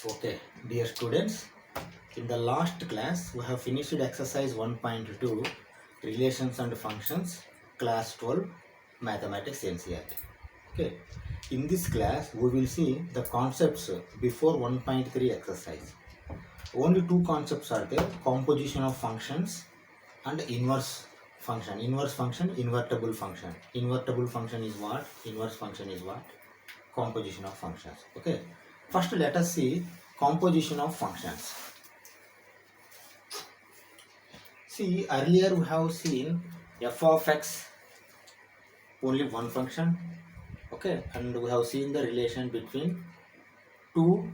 Okay, dear students, in the last class we have finished exercise 1.2 relations and functions, class 12 mathematics NCERT. Okay, in this class we will see the concepts before 1.3 exercise. Only two concepts are there: composition of functions and inverse function. Inverse function, invertible function. Invertible function is what? Inverse function is what? Composition of functions. Okay, first let us see composition of functions. See, earlier we have seen f of x, only one function. Okay, and we have seen the relation between two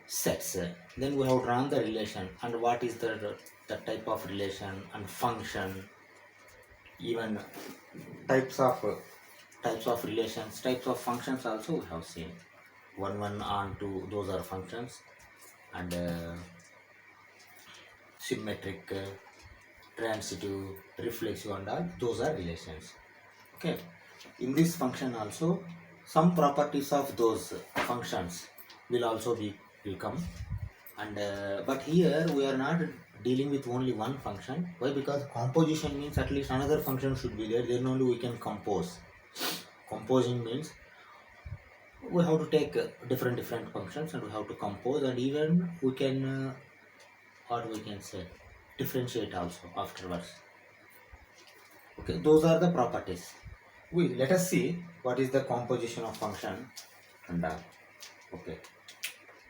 sets. Then we have drawn the relation and what is the type of relation and function, even types of relations, types of functions also we have seen. One and two, those are functions, and symmetric, transitive, reflexive, and all those are relations. Okay, in this function also some properties of those functions will come, and but here we are not dealing with only one function. Why? Because composition means at least another function should be there, then only we can compose. Composing means we have to take different functions and we have to compose, and even we can what we can say, differentiate also afterwards. Okay, those are the properties. We let us see what is the composition of function and okay.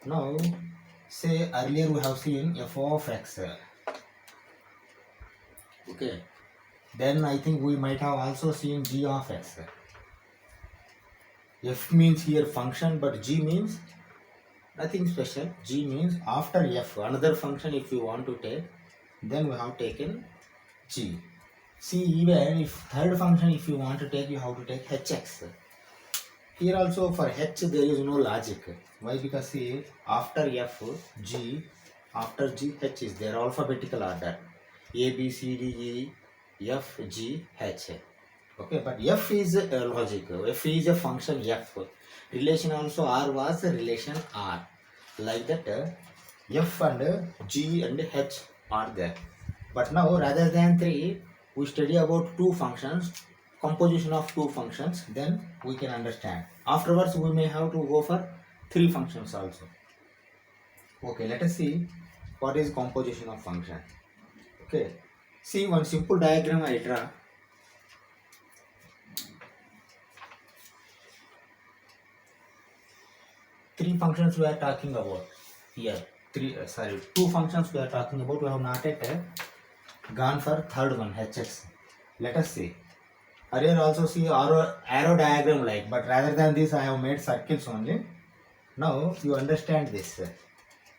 Now say earlier we have seen f of x. Okay, then I think we might have also seen g of x. F means here function, but g means nothing special. G means after f another function if we want to take, then we have taken g. See, even if third function if you want to take, you have to take hx. Here also for h there is no logic. Why? Because see, after f g, after g h is there, alphabetical order, a b c d e f g h. Okay, but f is logic. F is a function f. Relation also r was a relation r. Like that, f and g and h are there. But now rather than three, we study about two functions, composition of two functions, then we can understand. Afterwards, we may have to go for three functions also. Okay, let us see what is composition of function. Okay, see one simple diagram I draw. Three functions we are talking about here. Two functions we are talking about. We have not yet gone for third one, hx. Let us see. Earlier also see arrow diagram like, but rather than this I have made circles only. Now you understand this.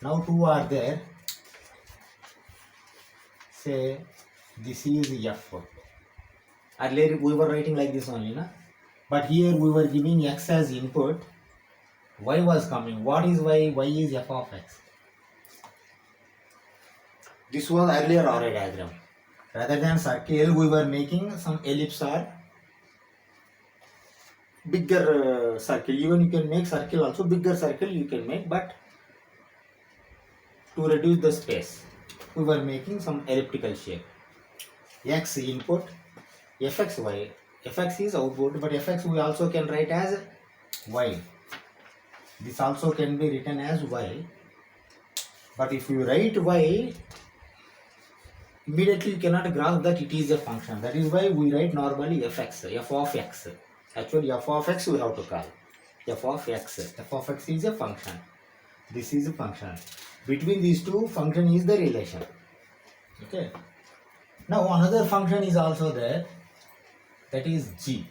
Now two are there. Say this is f. Earlier we were writing like this only, na? But here we were giving x as input. Y was coming. What is y? Y is f of x. This was earlier array diagram. Rather than circle, we were making some ellipse or bigger circle. Even you can make circle also, bigger circle you can make, but to reduce the space, we were making some elliptical shape. X input, fx y. Fx is output, but fx we also can write as y. This also can be written as y. But if you write y, immediately you cannot grasp that it is a function. That is why we write normally fx, f of x. Actually, f of x we have to call f of x. F of x is a function. This is a function. Between these two, function is the relation. Okay. Now another function is also there. That is g.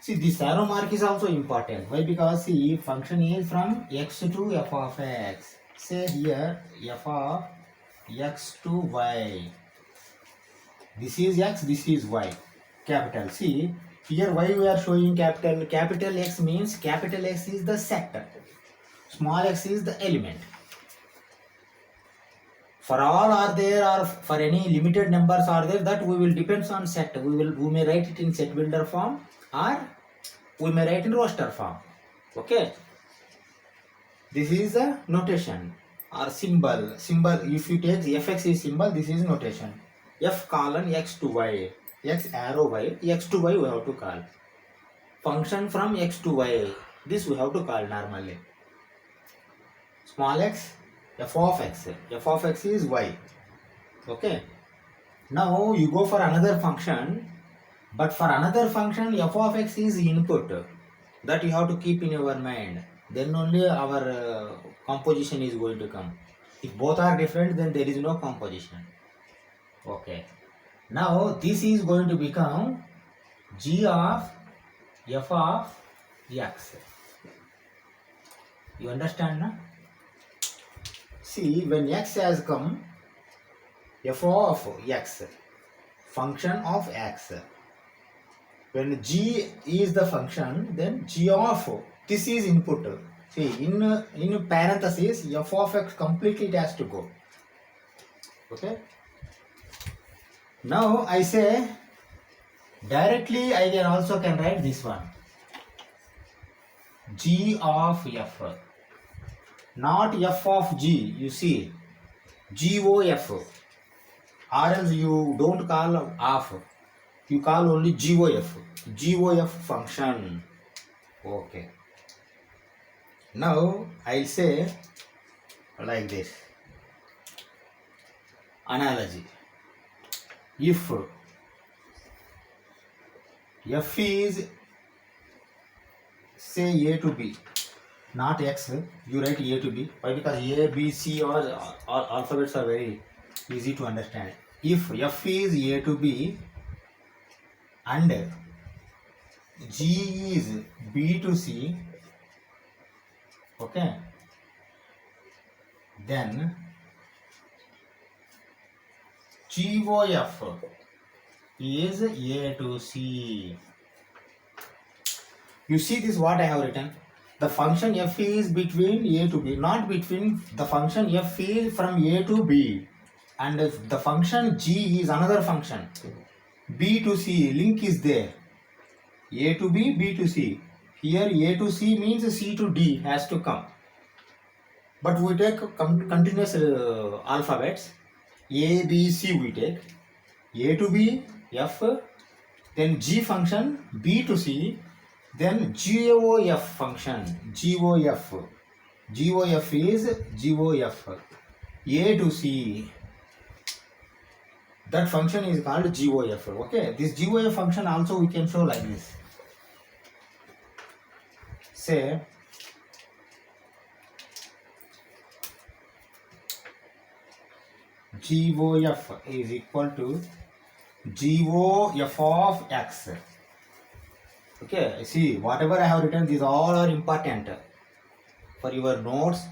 See, this arrow mark is also important. Why? Because see, function is from x to f of x. Say here f of x to y. This is x, this is y. Capital. See, here why we are showing capital. Capital X means capital X is the set. Small x is the element. For all are there, or for any limited numbers are there, that we will depends on set. We may write it in set builder form or we may write in roster form. Okay. This is a notation or symbol. If you take fx is symbol, this is notation. F colon x to y, x arrow y, x to y we have to call. Function from x to y, this we have to call normally. Small x, f of x is y. Okay. Now you go for another function, but for another function f of x is input. That you have to keep in your mind. Then only our composition is going to come. If both are different, then there is no composition. Okay. Now this is going to become g of f of x. You understand now? See, when x has come, f of x, function of x. When g is the function, then g of this is input. See, in parentheses, f of x completely it has to go. Okay. Now I say directly I can also write this one. G of f, not f of g. You see, GOF, or else you don't call of. You call only GOF function. Okay. Now I'll say like this. Analogy. If f is say a to b, not x, you write a to b. Why? Because a, b, c or alphabets are very easy to understand. If f is a to b and g is b to c, okay, then GOF is a to c. You see this what I have written? The function f is between a to b, not between. The function f is from a to b, and the function g is another function. B to C, link is there. A to B, B to C. Here A to C means C to D has to come. But we take continuous alphabets. A, B, C we take. A to B, F, then G function, B to C, then GOF function, GOF. GOF is GOF. A to C. That function is called GOF. Okay, this GOF function also we can show like this. Say GOF is equal to GOF of x. Okay, see, whatever I have written, these all are important for your notes,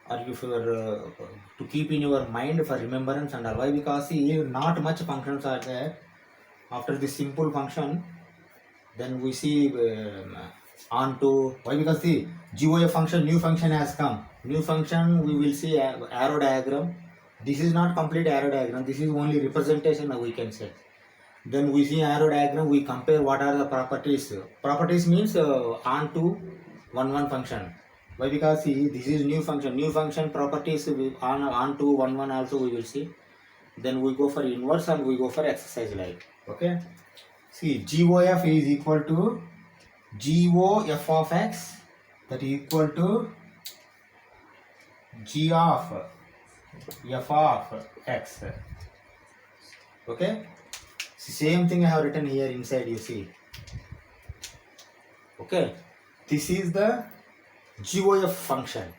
or if you are to keep in your mind for remembrance and all. Why? Because see, not much functions are there. After this simple function, then we see on to. Why? Because the GOF function, new function has come. New function, we will see arrow diagram. This is not complete arrow diagram. This is only representation we can say. Then we see arrow diagram. We compare what are the properties. Properties means on to one function. Why? Because see, this is new function. New function properties on to one also we will see. Then we go for inverse and we go for exercise like. Okay. See, GOF is equal to GOF of x, that is equal to G of f of x. Okay. Same thing I have written here inside, you see. Okay. This is the GOF function.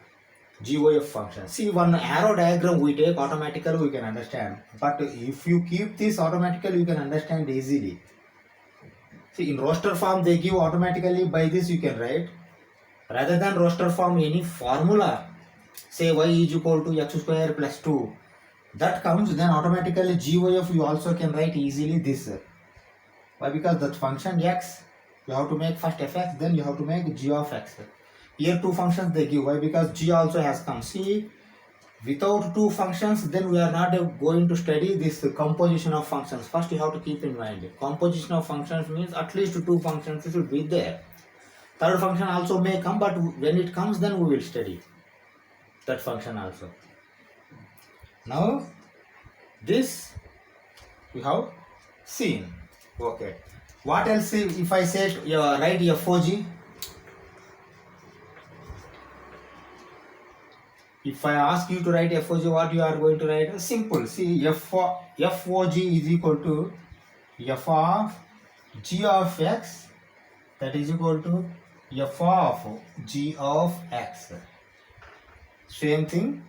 GOF function. See, one arrow diagram we take automatically we can understand. But if you keep this automatically you can understand easily. See, in roster form they give automatically, by this you can write. Rather than roster form, any formula, say y is equal to x square plus 2. That comes, then automatically GOF you also can write easily this. Why? Because that function x, you have to make first fx, then you have to make g of x. Here two functions they give. Why? Because g also has come. See, without two functions, then we are not going to study this composition of functions. First you have to keep in mind, composition of functions means at least two functions should be there. Third function also may come, but when it comes, then we will study that function also. Now this we have seen. Okay. What else if I say write FOG? If I ask you to write FOG, what you are going to write? Simple. See, FOG is equal to f of g of x, that is equal to f of g of x. Same thing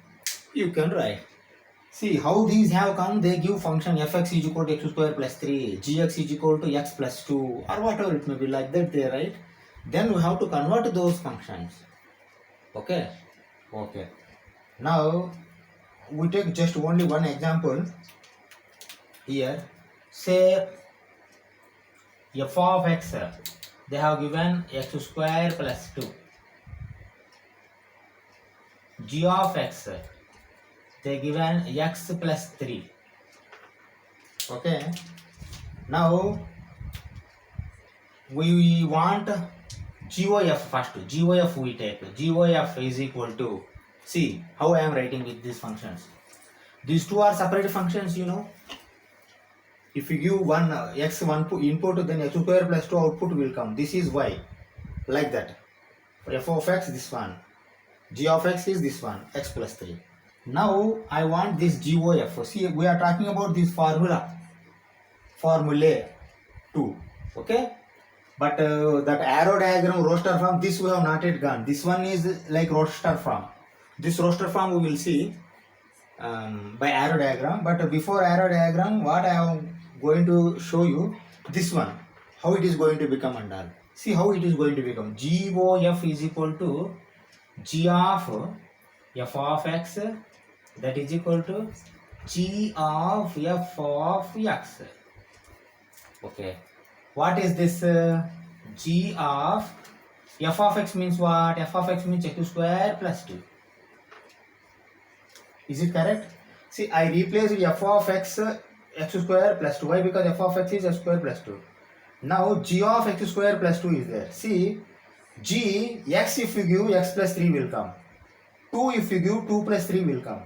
you can write. See how these have come. They give function fx is equal to x square plus 3, gx is equal to x plus 2, or whatever it may be, like that they write. Then we have to convert those functions. Okay. Now we take just only one example here. Say f of x, they have given x square plus 2. G of x, they given x plus 3. Okay. Now we want GOF first. GOF we take. GOF is equal to, see how I am writing with these functions. These two are separate functions, you know. If you give one x one input, then x square plus 2 output will come. This is y, like that. For f of x, this one. G of x is this one, x plus 3. Now I want this GOF. See, we are talking about this formulae 2. Okay. But that arrow diagram, roster form, this we have not yet gone. This one is like roster form. This roster form we will see by arrow diagram. But before arrow diagram, what I am going to show you, this one, how it is going to become and all. See how it is going to become. GOF is equal to G of f of x, that is equal to G of f of x. Okay. What is this G of f of x means what? F of x means x square plus 2. Is it correct? See, I replace f of x square plus 2. Why? Because f of x is x square plus 2. Now g of x square plus 2 is there. See, g, x if you give, x plus 3 will come. 2 if you give, 2 plus 3 will come.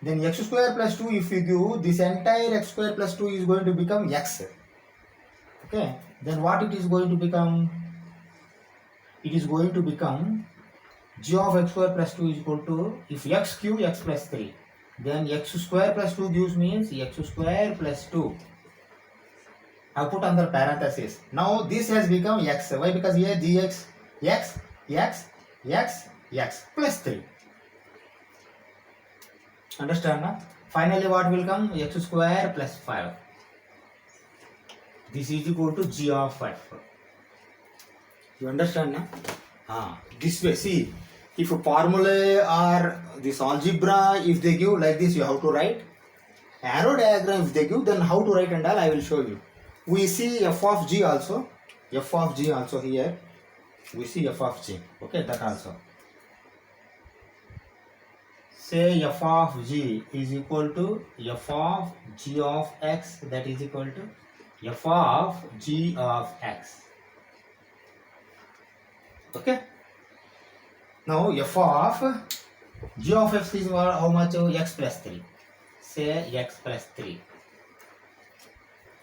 Then x square plus 2 if you give, this entire x square plus 2 is going to become x. Okay. Then what it is going to become? It is going to become g of x square plus 2 is equal to, if x cube, x plus 3. Then x square plus 2 gives means x square plus 2. I put under parenthesis. Now this has become x. Why? Because here gx, x plus 3. Understand now? Finally what will come? X square plus 5. This is equal to g of f. You understand now? This way, see, if a formula or this algebra, if they give like this, you have to write. Arrow diagram, if they give, then how to write and all, I will show you. We see f of g also. F of g also here. We see f of g. Okay, that also. Say f of g is equal to f of g of x, that is equal to f of g of x. Okay. Now f of g of x is how much? X plus 3. Say x plus 3.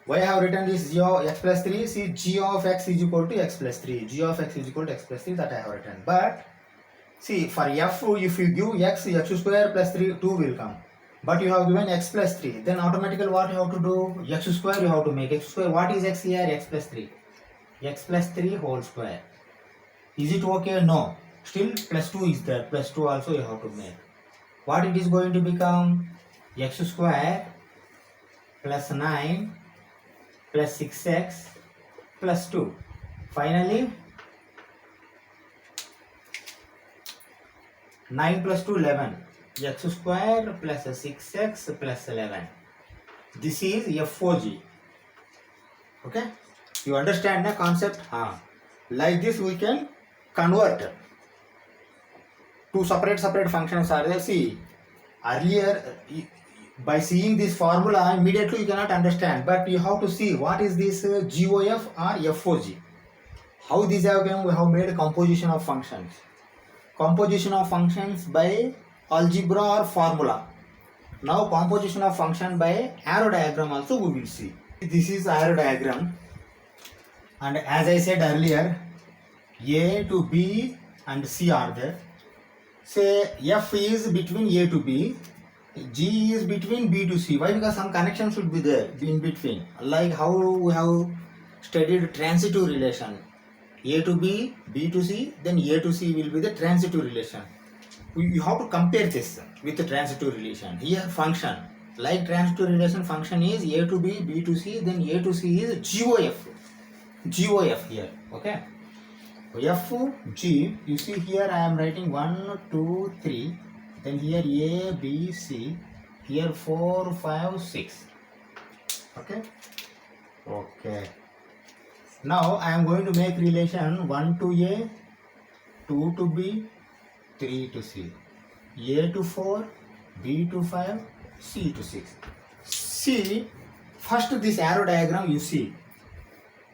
Why I have written this g of x plus 3? See, g of x is equal to x plus 3. G of x is equal to x plus 3, that I have written. But see, for f, if you give x square plus 3, 2 will come. But you have given x plus 3. Then automatically what you have to do? X square you have to make. X square, what is x here? X plus 3. X plus 3 whole square. Is it okay? No. Still plus 2 is there. Plus 2 also you have to make. What it is going to become? X square plus 9 plus 6x plus 2. Finally, 9 plus 2, 11. X square plus 6x plus 11. This is FOG. Okay? You understand the concept? Like this we can convert. Two separate functions are there. See, earlier by seeing this formula immediately you cannot understand, but you have to see what is this GOF or FOG. How this have been, we have made composition of functions. Composition of functions by algebra or formula. Now composition of function by arrow diagram also we will see. This is arrow diagram, and as I said earlier, A to B and C are there. Say F is between A to B, G is between B to C. Why? Because some connection should be there in between. Like how we have studied transitive relation. A to B, B to C, then A to C will be the transitive relation. You have to compare this with the transitive relation. Here function, like transitive relation function is A to B, B to C, then A to C is GOF. GOF here, okay? F, G, you see here I am writing 1, 2, 3, then here A, B, C, here 4, 5, 6, okay? Okay. Now I am going to make relation 1 to A, 2 to B, 3 to C, A to 4, B to 5, C to 6. See, first this arrow diagram you see.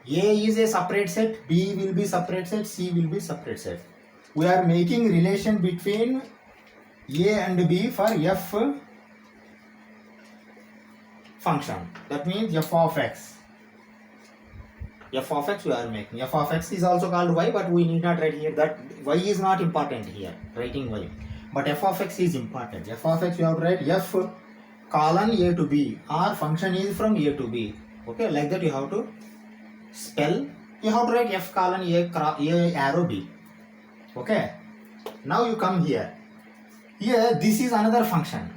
A is a separate set, B will be separate set, C will be separate set. We are making relation between A and B for F function. That means F of X. F of X we are making. F of X is also called Y, but we need not write here. That Y is not important here, writing Y. But F of X is important. F of X you have to write F colon A to B, or function is from A to B. Okay, like that you have to spell. You have to write F colon A arrow B. Okay. Now you come here. Here this is another function.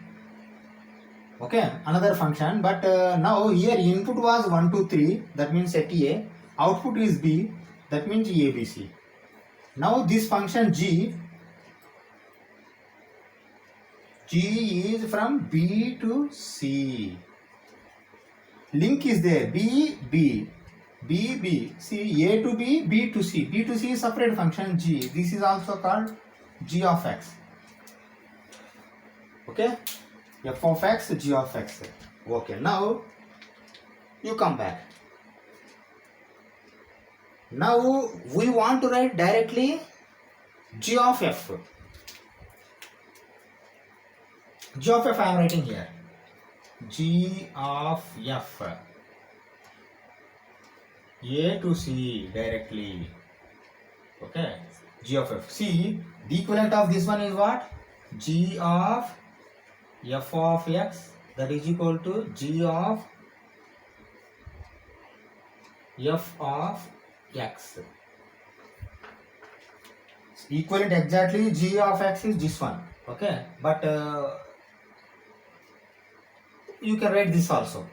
Okay, another function. But now here input was 1, 2, 3. That means set A. Output is B. That means ABC. Now this function G is from B to C. Link is there. B, B. B, B. See, A to B, B to C. B to C is separate function G. This is also called G of X. Okay? F of X, G of X. Okay, now you come back. Now we want to write directly G of F. G of F I am writing here. G of F. A to C directly. Okay. G of F. See, the equivalent of this one is what? G of F of X, that is equal to G of F of X. Equivalent exactly G of X is this one. Okay. But you can write this also.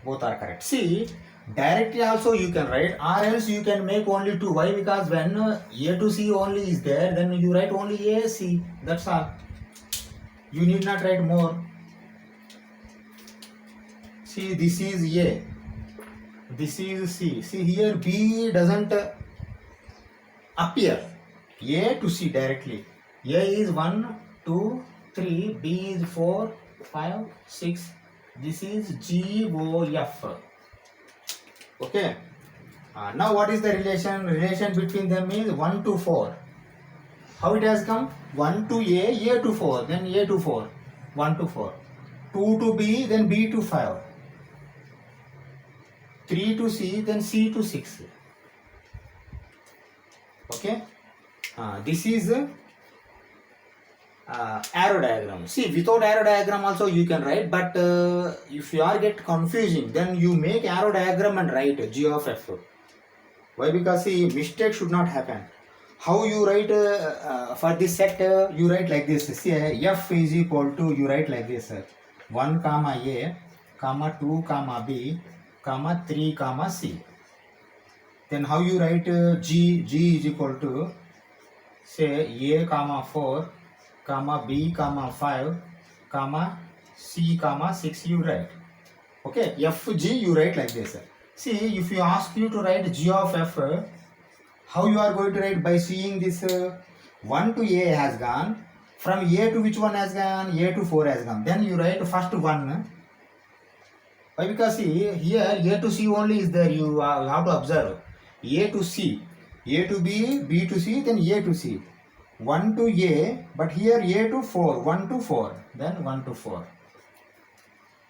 Both are correct. See, directly also you can write, or else you can make only two. Why? Because when A to C only is there, then you write only A, C. That's all. You need not write more. See, this is A. This is C. See here B doesn't appear. A to C directly. A is 1, 2, 3. B is 4, 5, 6. This is GOF. Okay. Now what is the relation? Relation between them is 1 to 4. How it has come? 1 to A to 4, then A to 4. 1 to 4. 2 to B, then B to 5. 3 to C, then C to 6. Okay. This is arrow diagram. See, without arrow diagram also you can write, but if you are get confusing, then you make arrow diagram and write G of F. Why? Because see, mistake should not happen. How you write for this set? You write like this. See, F is equal to, you write like this: 1 comma A, comma 2 comma B, comma 3 comma C. Then how you write G? G is equal to, say, A comma 4, comma B comma 5, comma C comma 6 you write. Okay, F G you write like this. See, if you ask you to write G of F, how you are going to write? By seeing this 1 to A has gone. From A to which one has gone? A to 4 has gone. Then you write first 1. Why? Because see, here A to C only is there. You have to observe. A to C. A to B, B to C, then A to C. 1 to A, but here A to 4, 1 to 4, then 1 to 4.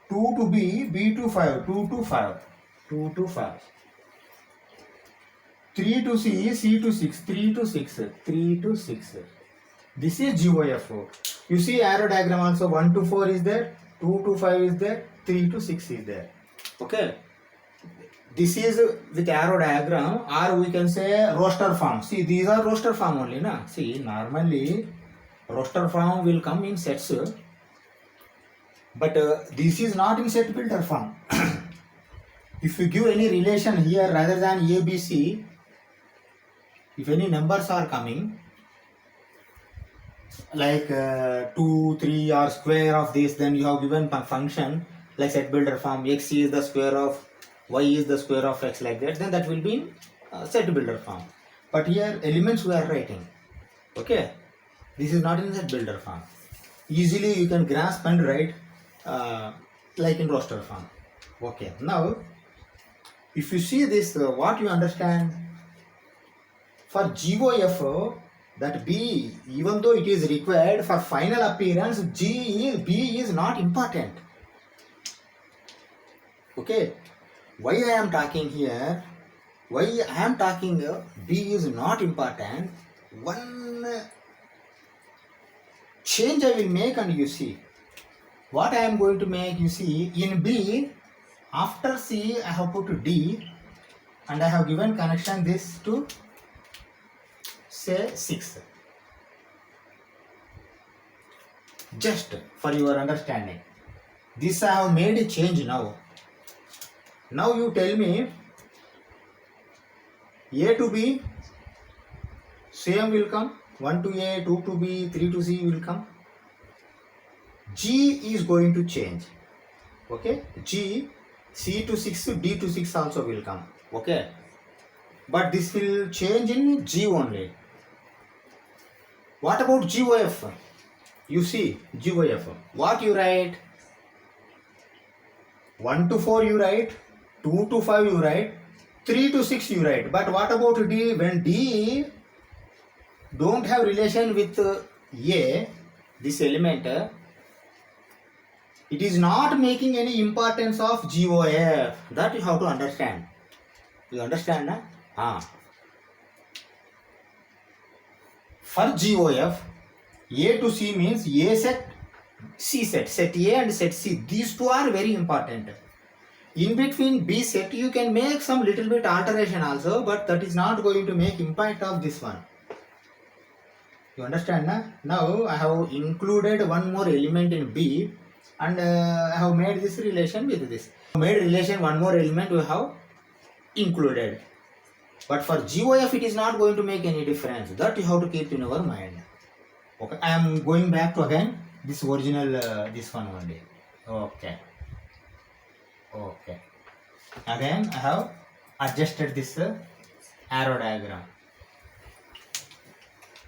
2 to B, B to 5, 2 to 5, 2 to 5. 3 to C, C to 6, 3 to 6, 3 to 6. This is GOF. You see arrow diagram also, 1 to 4 is there, 2 to 5 is there, 3 to 6 is there. Okay. This is with arrow diagram, or we can say roster form. See, these are roster form only, na? See, normally roster form will come in sets, but this is not in set builder form. If you give any relation here rather than A, B, C, if any numbers are coming, like 2, 3 or square of this, then you have given a function like set builder form, x is the square of y is the square of x, like that, then that will be in set builder form. But here elements we are writing. Okay, this is not in set builder form. Easily you can grasp and write like in roster form. Okay, now if you see this, what you understand, for GOF, that B, even though it is required for final appearance, B is not important. Okay, why I am talking here, why I am talking B is not important, one change I will make, and you see what I am going to make. You see, in B, after C I have put D, and I have given connection this to say 6, just for your understanding. This I have made a change now. Now you tell me, A to B same will come, 1 to A, 2 to B, 3 to C will come. G is going to change. Okay, G, C to 6, D to 6 also will come. Okay, but this will change in G only. What about GOF? You see, GOF, what you write? 1 to 4 you write, 2 to 5 you write, 3 to 6 you write. But what about D? When D don't have relation with A, this element, it is not making any importance of GOF. That you have to understand. You understand, na? For GOF, A to C means A set, C set, set A and set C. These two are very important. In between B set, you can make some little bit alteration also, but that is not going to make impact of this one. You understand, na? Now I have included one more element in B, and I have made this relation with this. Made relation one more element we have included. But for GOF, it is not going to make any difference. That you have to keep in your mind. Okay, I am going back to again this original, this one only. Okay. Okay. Again, I have adjusted this arrow diagram.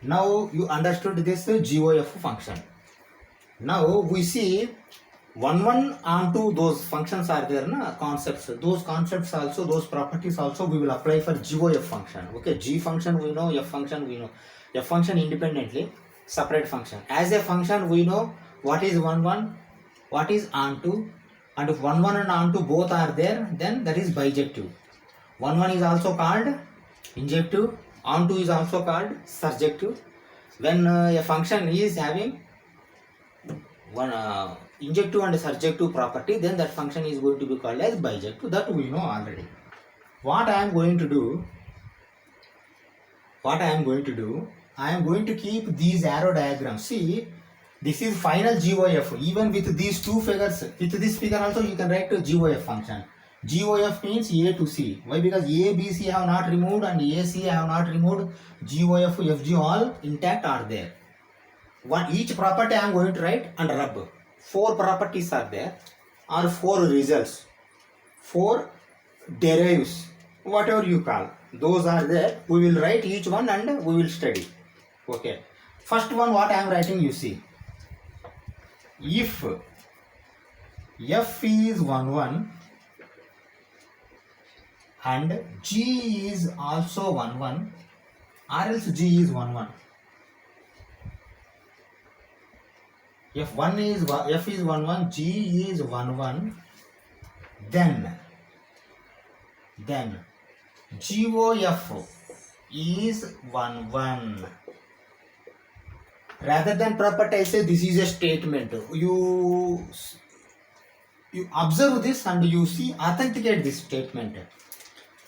Now you understood this GOF function. Now we see one onto those functions are there, na, concepts. Those concepts also, those properties also we will apply for GOF function. Okay, G function we know, F function we know. F function independently, separate function. As a function we know what is one, what is onto, and if one and onto both are there, then that is bijective. One is also called injective, onto is also called surjective. When a function is having one injective and surjective property, then that function is going to be called as bijective. That we know already. What I am going to do, I am going to keep these arrow diagrams. See, this is final GOF. Even with these two figures, with this figure also you can write a GOF function. GOF means A to C. Why? Because A, B, C have not removed and A, C have not removed. GOF, FG all intact are there. Each property I am going to write and rub. 4 properties are there, or 4 results, 4 derivatives, whatever you call. Those are there. We will write each one and we will study. Okay. First one, what I am writing, you see. If F is 1 and G is also 1 or else G is 1 1. If F is 1 1, G is 1 1, then GOF is 1 1. Rather than property, I say this is a statement. You observe this and you see, authenticate this statement.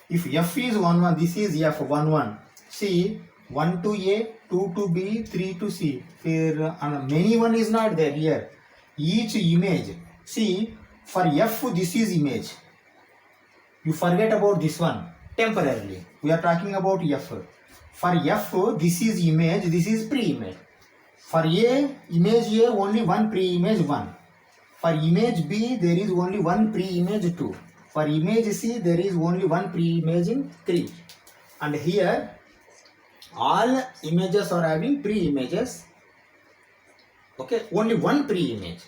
If F is 1 1, this is F 1 1. See, 1 to A, 2 to B, 3 to C. Here, many one is not there here. Each image. See, for F, this is image. You forget about this one temporarily. We are talking about F. For F, this is image, this is pre-image. For A, image A, only one pre-image 1. For image B, there is only one pre-image 2. For image C, there is only one pre-image in 3. And here, all images are having pre-images. Okay, only one pre-image.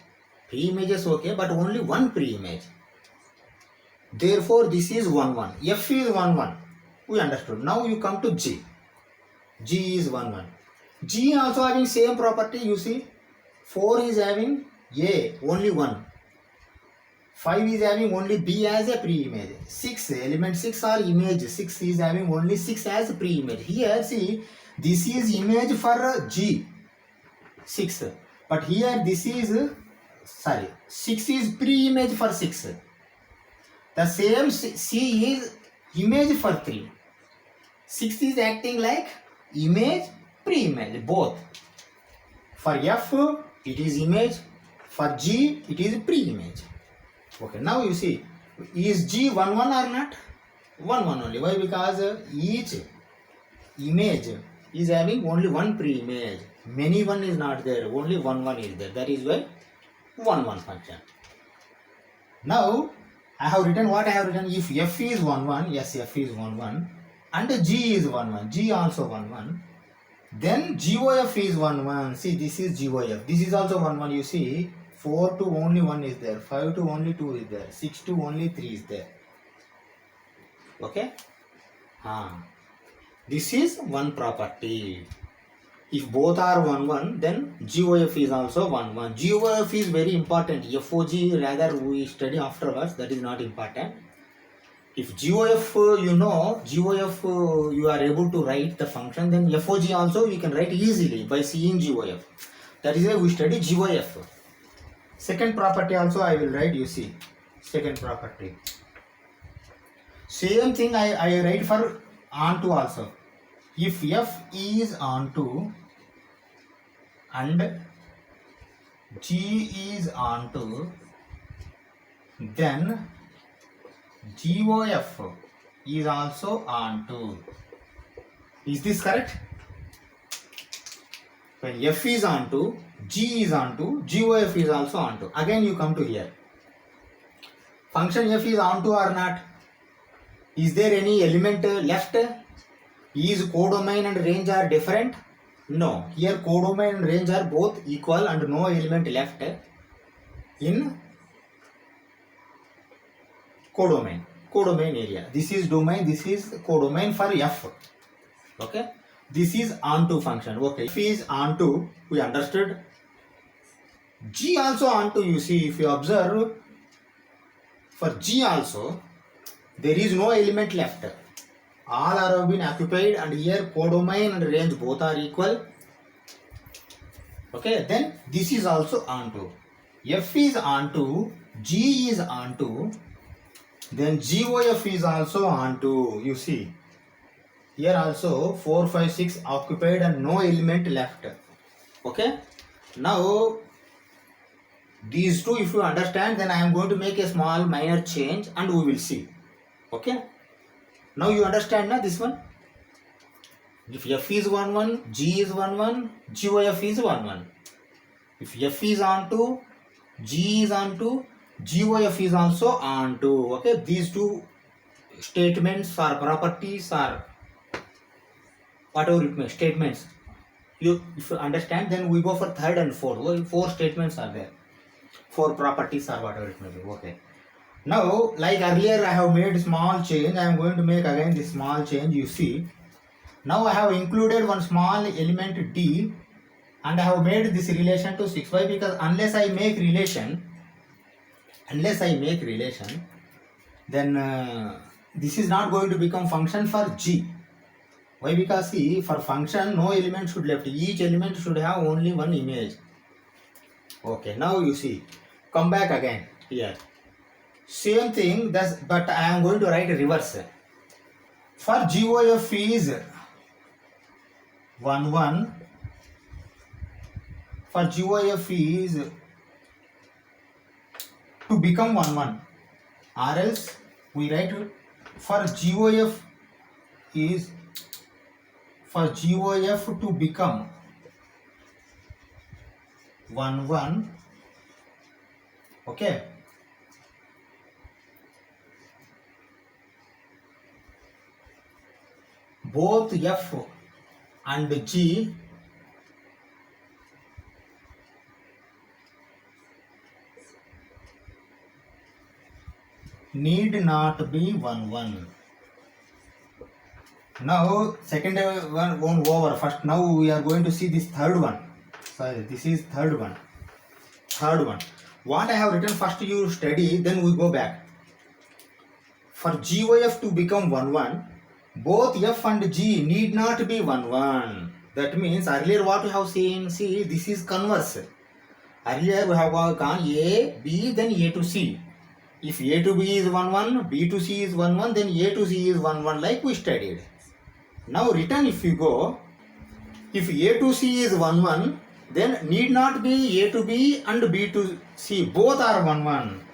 Pre-images okay, but only one pre-image. Therefore, this is 1 1. F is 1 1. We understood. Now you come to G. G is 1 1. G also having same property. You see, 4 is having A, only 1. 5 is having only B as a pre-image. 6, element 6 or image 6 is having only 6 as pre-image. Here, see, this is image for G, 6. But here, this is, 6 is pre-image for 6. The same C is image for 3. 6 is acting like image, pre-image, both. For F, it is image. For G, it is pre-image. Okay, now you see, is G 1 1 or not? 1 1 only. Why? Because each image is having only one pre-image. Many one is not there. Only 1 1 is there. That is why 1 1 function. Now, I have written what I have written. If F is 1 1, yes, F is 1 1, and G is 1 1, G also 1 1, then GOF is 1 1. See, this is GOF. This is also 1 1. You see, 4 to only 1 is there, 5 to only 2 is there, 6 to only 3 is there. Okay? This is one property. If both are 1 1, then GOF is also 1 1. GOF is very important. FOG rather we study afterwards, that is not important. If GOF you know, GOF you are able to write the function, then FOG also you can write easily by seeing GOF. That is why we study GOF. Second property also I will write, you see. Second property. Same thing I write for onto also. If F is onto and G is onto, then GOF is also onto. Is this correct? When F is onto, G is onto, GOF is also onto. Again you come to here. Function F is onto or not? Is there any element left? Is codomain and range are different? No. Here codomain and range are both equal and no element left in codomain. Codomain area. This is domain, this is codomain for F. Okay. This is onto function. Okay. F is onto, we understood. G also onto, you see, if you observe, for G also, there is no element left. All are have been occupied and here codomain and range both are equal. Okay, then this is also onto. F is onto, G is onto, then GOF is also onto. You see, here also 4, 5, 6 occupied and no element left. Okay, now these two if you understand, then I am going to make a small minor change and we will see. Okay, now you understand now this one. If F is 1 1, G is 1 1, GOF is 1 1. If F is onto, G is onto, GOF is also onto. Okay, these two statements or properties or whatever it may statements. If you understand, then we go for third and fourth. 4 statements are there. 4 properties or whatever it may be. Okay. Now, like earlier, I have made small change. I am going to make again this small change. You see, Now I have included one small element D and I have made this relation to 6. Why? Because unless I make relation, then this is not going to become function for G. Why? Because see, for function no element should left. Each element should have only one image. Okay, now you see, come back again here. Same thing, but I am going to write reverse. For GOF is 1 1. For GOF is to become 1 1, or else we write for GOF is for GOF to become 1 1. Okay. Both F and G need not be 1 1. Now second one over. First now we are going to see this third one. Sorry, this is third one. What I have written first you study, then we go back. For GOF to become 1 1, both F and G need not be 1 1. That means earlier what we have seen, see, this is converse. Earlier we have gone A, B, then A to C. If A to B is 1 1, B to C is 1 1, then A to C is 1 1, like we studied. Now return if you go, if A to C is 1 1, then need not be A to B and B to C. Both are 1 1.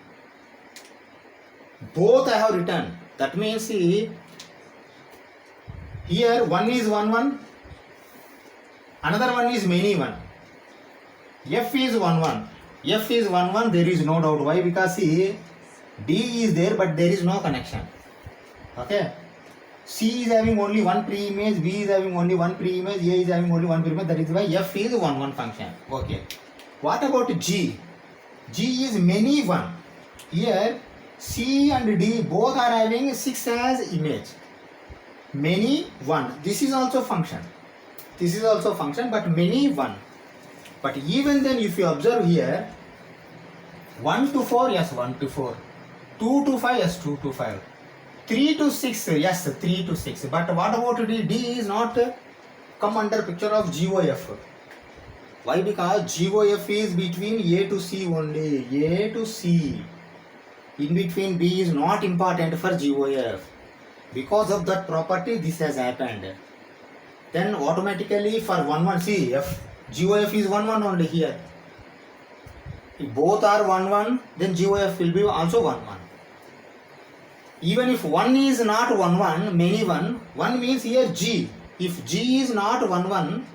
Both I have written. That means see, here one is 1 1, another one is many 1. F is 1 1. F is 1 1, there is no doubt. Why? Because see, D is there but there is no connection. Okay. C is having only one pre-image, B is having only one pre-image, A is having only one pre-image. That is why F is 1 1 function. Okay. What about G? G is many 1. Here C and D both are having 6 as image. Many 1. This is also function. But many 1. But even then if you observe here, 1 to 4, yes, 1 to 4. 2 to 5, yes, 2 to 5. 3 to 6, yes, 3 to 6. But what about D? D is not come under picture of GOF. Why? Because GOF is between A to C only. A to C. In between B is not important for GOF. Because of that property, this has happened. Then automatically for 1 1, see, GOF is 1 1 only here. If both are 1 1, then GOF will be also 1 1. Even if 1 is not 1 1, many 1, 1 means here G. If G is not 1 1,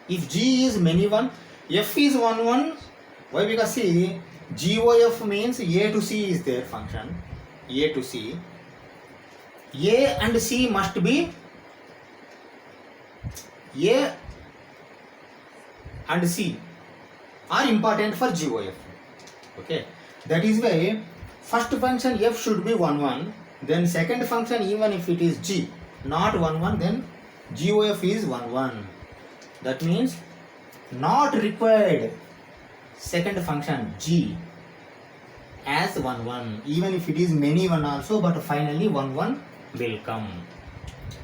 if G is many 1, F is 1 1. Why? Because see, GOF means A to C is their function. A to C. A and C must be A and C are important for GOF. Okay. That is why first function F should be 1 1. Then second function, even if it is G not 1 1, then GOF is 1 1. That means not required second function G as 1 1, even if it is many 1 also, but finally 1 1 will come.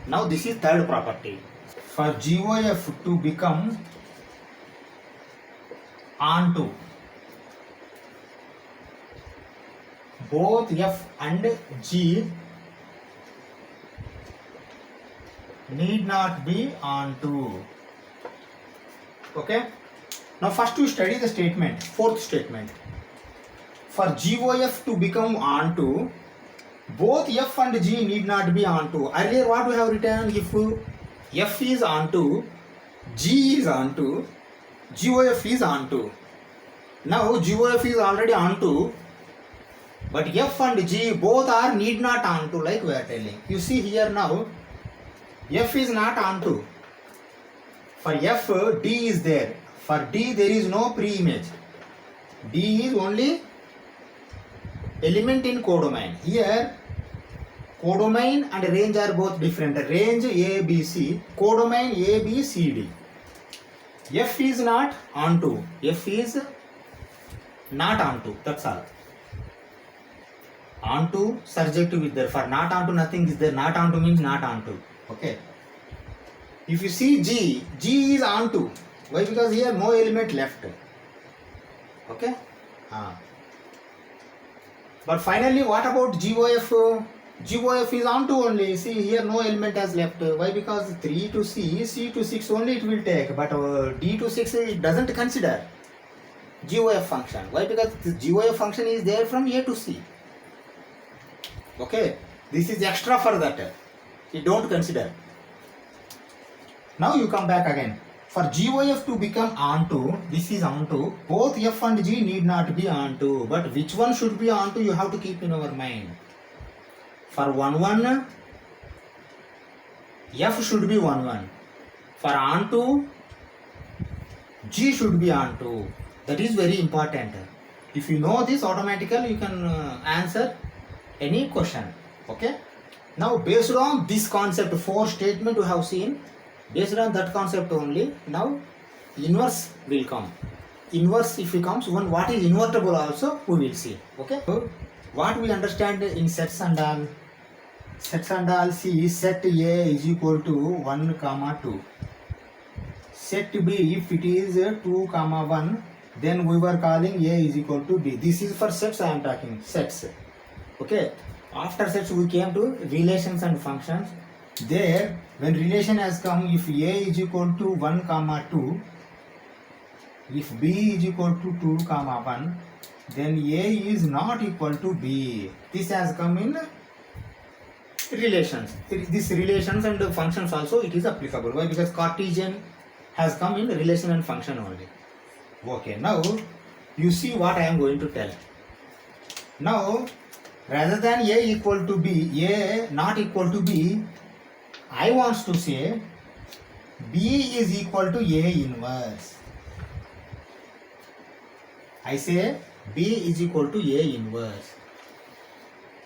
Now this is third property. For GOF to become onto, both F and G need not be onto. Okay. Now first we study the statement, fourth statement. For GOF to become onto, both F and G need not be onto. Earlier what we have written, if F is onto, G is onto, GOF is onto. Now GOF is already onto, but F and G both are need not onto, like we are telling. You see here now, F is not onto. For F, D is there. For D, there is no pre-image. D is only element in codomain. Here, Codomain and range are both different. Range A, B, C. Codomain A, B, C, D. F is not onto. F is not onto. That's all. Onto surjective is there. For not onto nothing is there. Not onto means not onto. Okay. If you see G, G is onto. Why? Because here no element left. Okay. But finally, what about GOF? GOF is onto only. See here no element has left. Why? Because 3 to C, C to 6 only it will take. But D to 6 it doesn't consider GOF function. Why? Because the GOF function is there from A to C. Okay. This is extra for that. You don't consider. Now you come back again. For GOF to become onto, this is onto, both F and G need not be onto. But which one should be onto, you have to keep in our mind. For 1, 1, F should be 1, 1. For onto, G should be onto. That is very important. If you know this, automatically you can answer any question. Okay. Now based on this concept, 4 statement we have seen. Based on that concept only, now inverse will come. Inverse if it comes, what is invertible also we will see. Okay. So what we understand in sets and all. Sets and all, see set A is equal to 1, 2. Set B, if it is 2, 1, then we were calling A is equal to B. This is for sets I am talking, sets. Okay. After sets we came to relations and functions. There, when relation has come, if A is equal to 1, 2, if B is equal to 2, 1, then A is not equal to B. This has come in relations. This relations and functions also it is applicable. Why? Because Cartesian has come in relation and function only. Okay, now you see what I am going to tell. Now, rather than A equal to B, A not equal to B, I want to say B is equal to A inverse. I say B is equal to A inverse.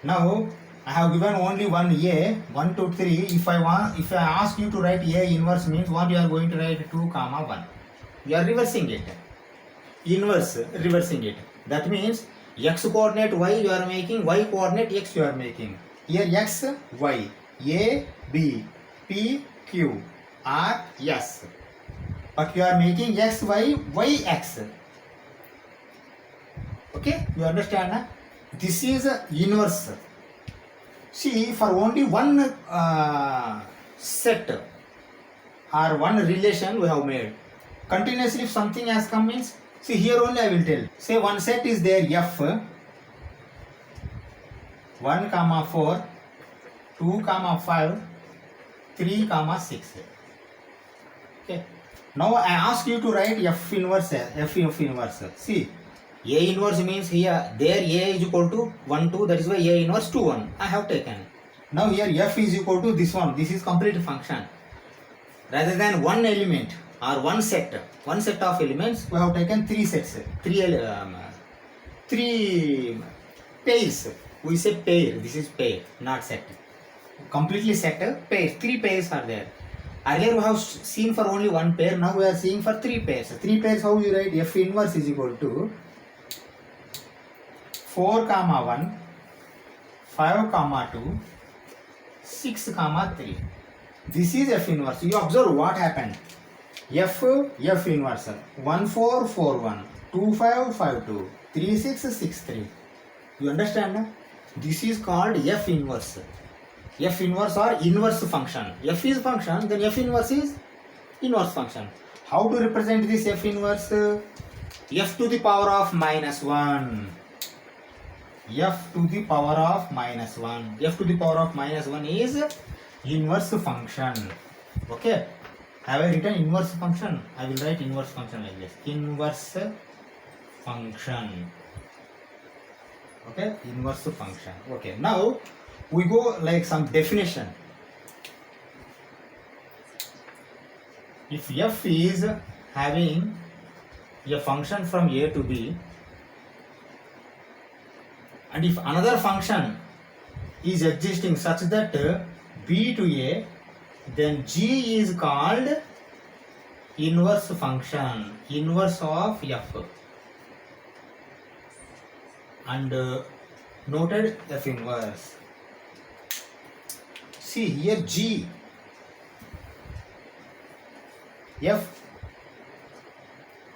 Now I have given only one A, 1 to 3. If I ask you to write A inverse means what you are going to write 2, 1. You are reversing it. Inverse, reversing it. That means x coordinate y you are making, y coordinate x you are making. Here x, y, A, B, P, Q, R, S. But you are making x, y, y, x. Okay, you understand? Huh? This is inverse. See, for only one set or one relation we have made. Continuously if something has come means, see here only I will tell. Say one set is there F, 1, 4, 2, 5, 3, 6. Okay. Now I ask you to write F inverse. See, A inverse means here, there A is equal to 1, 2, that is why A inverse 2, 1. I have taken. Now here F is equal to this one. This is complete function. Rather than one element or one set of elements, we have taken 3 sets. 3 pairs. We say pair. This is pair, not set. Completely set, pairs. 3 pairs are there. Earlier we have seen for only one pair. Now we are seeing for 3 pairs. 3 pairs, how you write? F inverse is equal to 4, 1, 5, 2, 6, 3. This is F inverse. You observe what happened. F inverse 1, 4, 4, 1, 2, 5, 5, 2, 3, 6, 6, 3. You understand? This is called F inverse. F inverse or inverse function. F is function, then F inverse is inverse function. How to represent this F inverse? F to the power of minus 1. F to the power of minus 1. F to the power of minus 1 is inverse function. Okay. Have I written inverse function? I will write inverse function like this. Inverse function. Okay. Inverse function. Okay. Now we go like some definition. If F is having a function from A to B, and if another function is existing such that B to A, then G is called inverse function, inverse of F, and noted F inverse. See here G, F,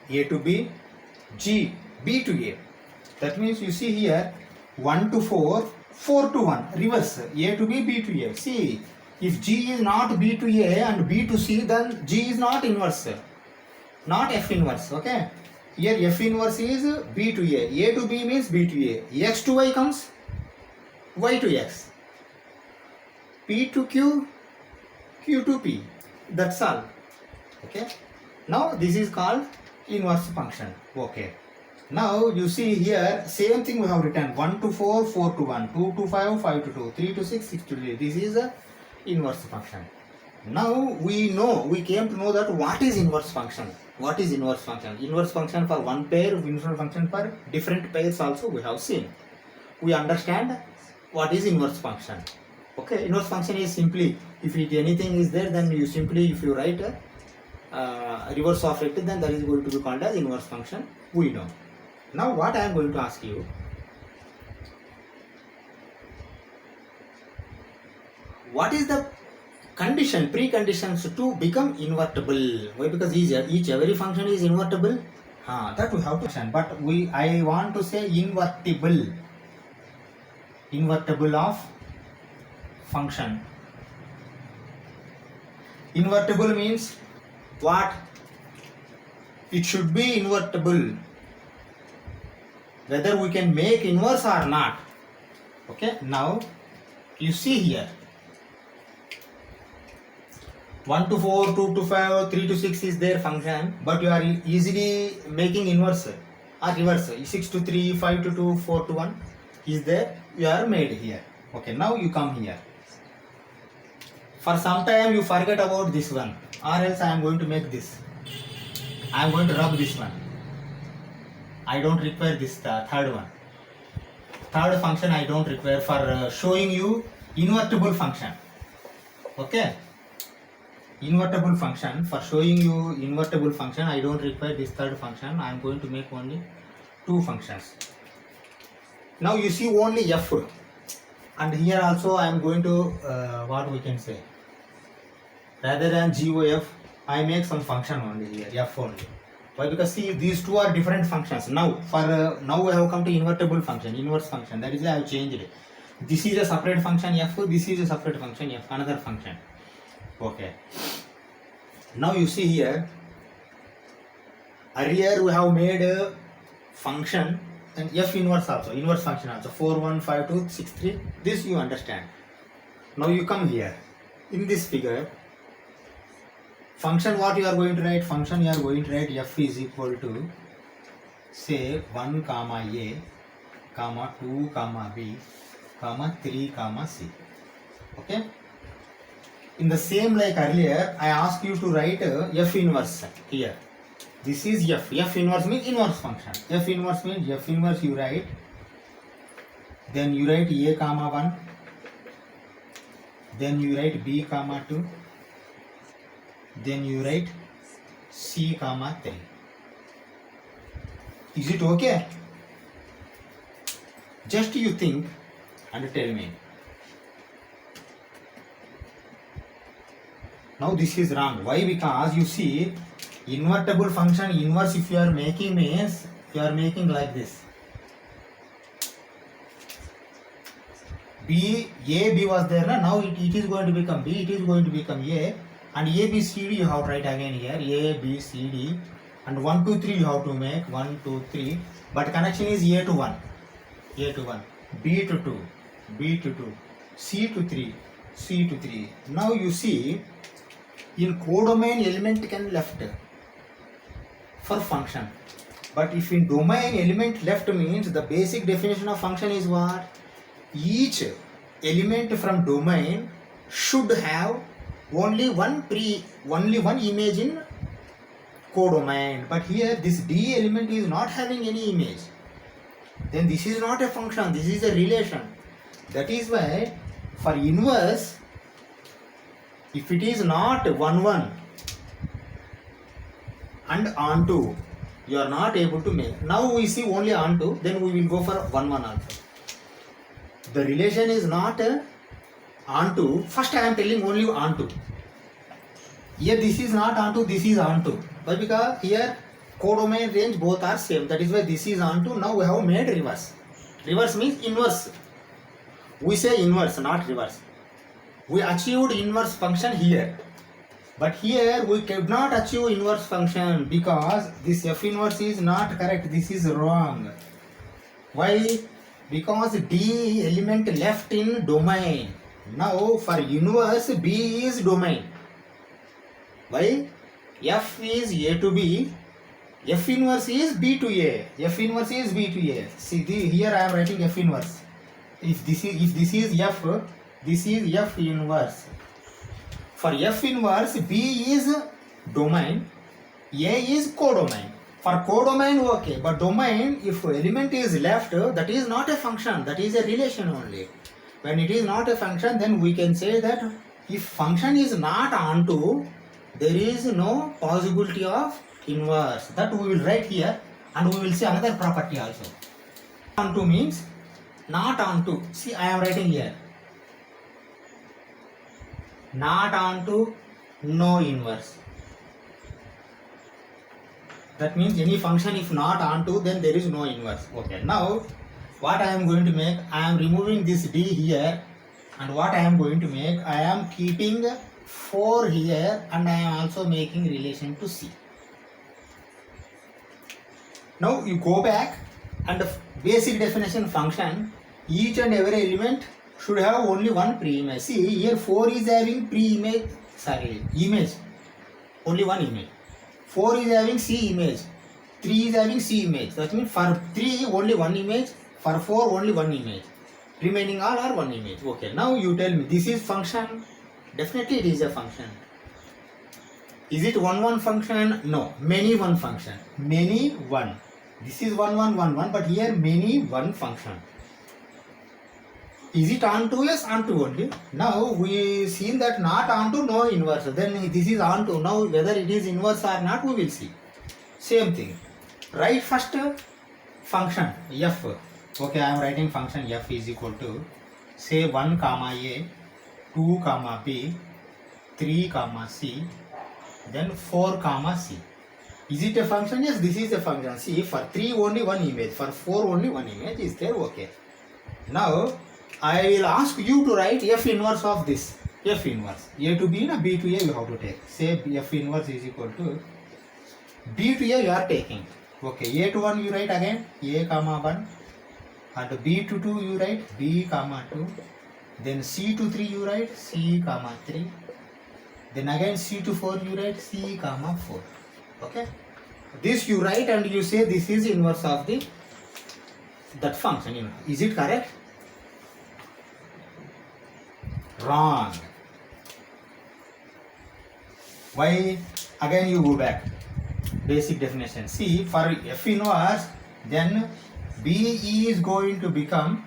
A to B, G, B to A. That means you see here 1 to 4, 4 to 1, reverse, A to B, B to A. See, if G is not B to A and B to C, then G is not inverse, not F inverse, okay? Here F inverse is B to A to B means B to A, X to Y comes Y to X, P to Q, Q to P, that's all, okay? Now this is called inverse function, okay? Now you see here same thing we have written 1 to 4, 4 to 1, 2 to 5, 5 to 2, 3 to 6, 6 to 3. This is a inverse function. Now we came to know that what is inverse function. What is inverse function? Inverse function for one pair, inverse function for different pairs also we have seen. We understand what is inverse function. Okay, inverse function is simply if anything is there, then you simply if you write a reverse of it, then that is going to be called as inverse function. We know. Now what I am going to ask you, what is the condition, preconditions to become invertible? Why? Because every function is invertible. That we have to, but I want to say invertible of function. Invertible means what? It should be invertible, whether we can make inverse or not. Okay, now you see here 1 to 4, 2 to 5, 3 to 6 is their function, but you are easily making inverse or reverse. 6 to 3, 5 to 2, 4 to 1 is there, you are made here. Okay, now you come here. For some time you forget about this one, or else I am going to make this. I am going to rub this one. I don't require this third one. Third function I don't require for showing you invertible function. Okay. Invertible function, for showing you invertible function I don't require this third function. I am going to make only two functions. Now you see only F, and here also I am going to what we can say, rather than GOF I make some function only here, F only. Why? Because see, these two are different functions. Now for now I have come to invertible function, inverse function, that is why I have changed it. This is a separate function F, this is a separate function F, another function. Okay, now you see here, earlier we have made a function and F inverse also, inverse function also, 4, 1, 5, 2, 6, 3, this you understand. Now you come here, in this figure, function what you are going to write, function you are going to write F is equal to say 1 comma A comma 2 comma B comma 3 comma C. Okay, in the same like earlier I asked you to write F inverse here. This is F. F inverse means inverse function. F inverse means F inverse you write, then you write A comma 1, then you write B comma 2, then you write C comma 3. Is it okay? Just you think and tell me. Now this is wrong. Why? Because you see, invertible function inverse if you are making means you are making like this. B, A, B was there, now it is going to become B, it is going to become A, and A, B, C, D you have to write again here, A, B, C, D, and 1, 2, 3 you have to make, 1, 2, 3, but connection is A to 1, A to 1, B to 2, B to 2, C to 3, C to 3. Now you see, in codomain element can left for function, but if in domain element left means the basic definition of function is what? Each element from domain should have only one image in codomain, but here this D element is not having any image, then this is not a function, this is a relation. That is why for inverse, if it is not 1 1 and onto, you are not able to make. Now we see only onto, then we will go for 1 1 also. The relation is not onto. First I am telling only onto. Here this is not onto, this is onto. Why? Because here codomain range both are same. That is why this is onto. Now we have made reverse. Reverse means inverse. We say inverse, not reverse. We achieved inverse function here. But here we cannot achieve inverse function because this f inverse is not correct. This is wrong. Why? Because D element left in domain. Now for inverse, B is domain. Why? F is A to B. F inverse is B to A. F inverse is B to A. See, here I am writing F inverse. If this is F, this is F inverse. For F inverse, B is domain, A is codomain. For codomain, okay, but domain, if element is left, that is not a function, that is a relation only. When it is not a function, then we can say that if function is not onto, there is no possibility of inverse. That we will write here, and we will see another property also. Onto means not onto. See, I am writing here. Not onto, no inverse. That means any function if not onto, then there is no inverse. Okay, now what I am going to make, I am removing this D here, and what I am going to make, I am keeping 4 here, and I am also making relation to C. Now you go back, and the basic definition function, each and every element should have only one pre-image. See, here 4 is having pre-image, image, only one image. 4 is having C image, 3 is having C image. That means for 3 only one image, for 4 only one image. Remaining all are one image. Okay, now you tell me, this is function? Definitely it is a function. Is it 1 1 function? No, many one function. Many one. This is 1 1 1 1, but here many one function. Is it onto? Yes, onto only. Now we seen that not onto, no inverse. Then this is onto. Now whether it is inverse or not, we will see. Same thing. Write first function f. Okay, I am writing function f is equal to, say 1 comma a, 2 comma b, 3 comma c, then 4 comma c. Is it a function? Yes, this is a function. See, for 3 only one image, for 4 only one image is there. Okay. Now I will ask you to write f inverse of this. F inverse. A to B, na B to A you have to take. Say f inverse is equal to B to A you are taking. Okay, A to 1 you write again, A comma 1. And B to 2 you write B comma 2. Then C to 3 you write C comma 3. Then again C to 4 you write C comma 4. Okay. This you write and you say this is inverse of the that function. Is it correct? Wrong. Why? Again you go back. Basic definition. See, for F inverse, then B is going to become,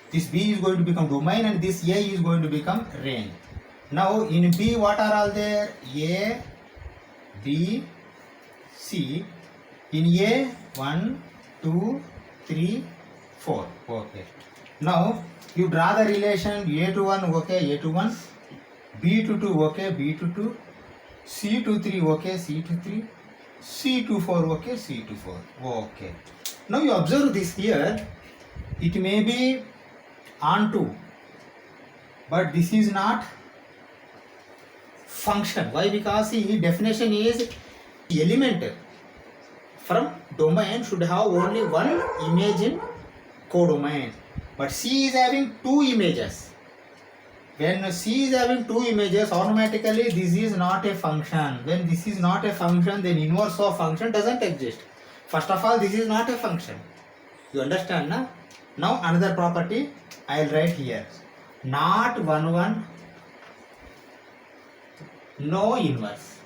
this B is going to become domain and this A is going to become range. Now in B what are all there? A, B, C. In A 1, 2, 3, 4. Okay. Now you draw the relation A to 1, okay, A to 1, B to 2, okay, B to 2, C to 3, okay, C to 3, C to 4, okay, C to 4, okay. Now you observe this here, it may be onto, but this is not function. Why? Because the definition is element from domain should have only one image in codomain. But C is having 2 images. When C is having 2 images, automatically this is not a function. When this is not a function, then inverse of function doesn't exist. First of all, this is not a function. You understand, na? Now another property I will write here. Not 1 1, no inverse.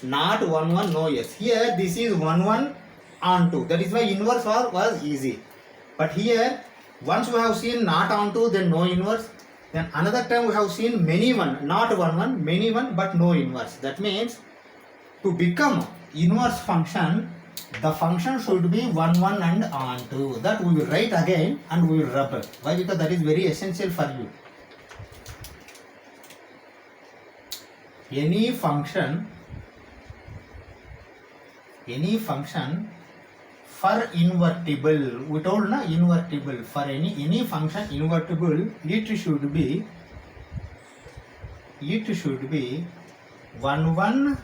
Not 1 1, no yes. Here this is 1 1. onto. That is why inverse was easy. But here, once we have seen not onto, then no inverse. Then another time we have seen many one, not one, many one, but no inverse. That means to become inverse function, the function should be 1, 1 and onto. That we will write again and we will rub it. Why? Because that is very essential for you. Any function for invertible, we told na invertible, for any function invertible, it should be 1, 1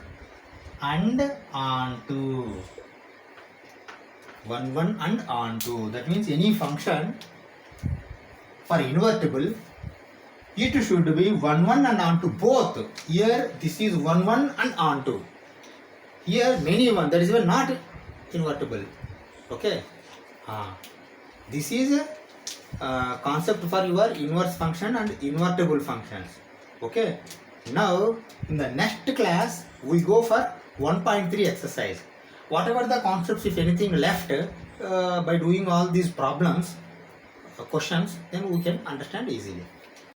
and onto. 1, 1 and onto. That means any function for invertible, it should be 1, 1 and onto both. Here this is 1, 1 and onto. Here many one, that is why not invertible. Okay. This is a concept for your inverse function and invertible functions. Okay. Now in the next class we go for 1.3 exercise. Whatever the concepts, if anything left by doing all these problems, questions, then we can understand easily.